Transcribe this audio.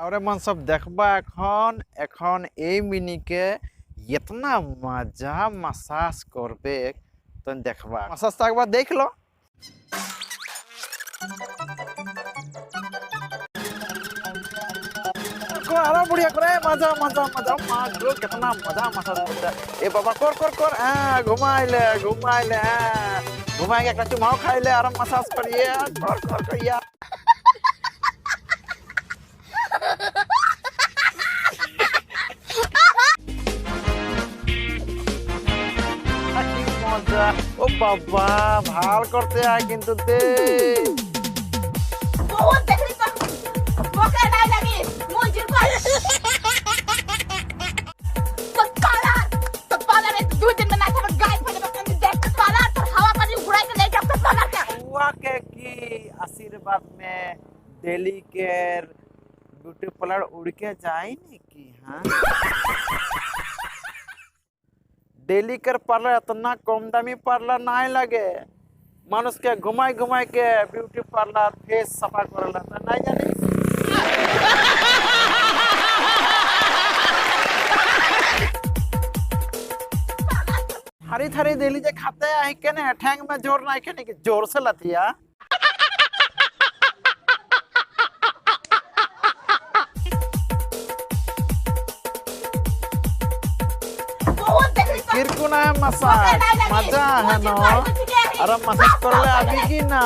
और मन सब देखबा एखन ए मिनी के इतना मजा मसाज करबे तो देखबा मसाज तक बाद देख लो। आराम बढ़िया करे मजा मजा मजा मारो कितना मजा मसाज करता है। ए बाबा कर घुमाइले घुमाएंगे एक चुमाओ खाइले आराम मसाज करिए कर करिए। मजा ओ बाबा ভাল করতে আয় কিন্তু দে বহুত দেখলি তো মোকে নাই লাগি মুই জিরকো তো পালা রে 2 दिन में ना था गाय फटे बकन देख तो पाला तो हवा पानी उड़ाई के ले जा तो पाला क्या हुआ के की आशीर्वाद में दिल्ली के ब्यूटीपार्लर उड़ के जाए नहीं की। हाँ दिल्ली कर पार्लर इतना कम दामी पार्लर नहीं लगे मानुष के घुमाई के ब्यूटी पार्लर फेस सफा करला तो नहीं जाने। हरी थारी दिल्ली जे खाते हैं के ने ठैंग में जोर नहीं के नहीं जोर से लतिया। किरकुना है मसाज मजा है ना अरे मसाज कर ले अभी की ना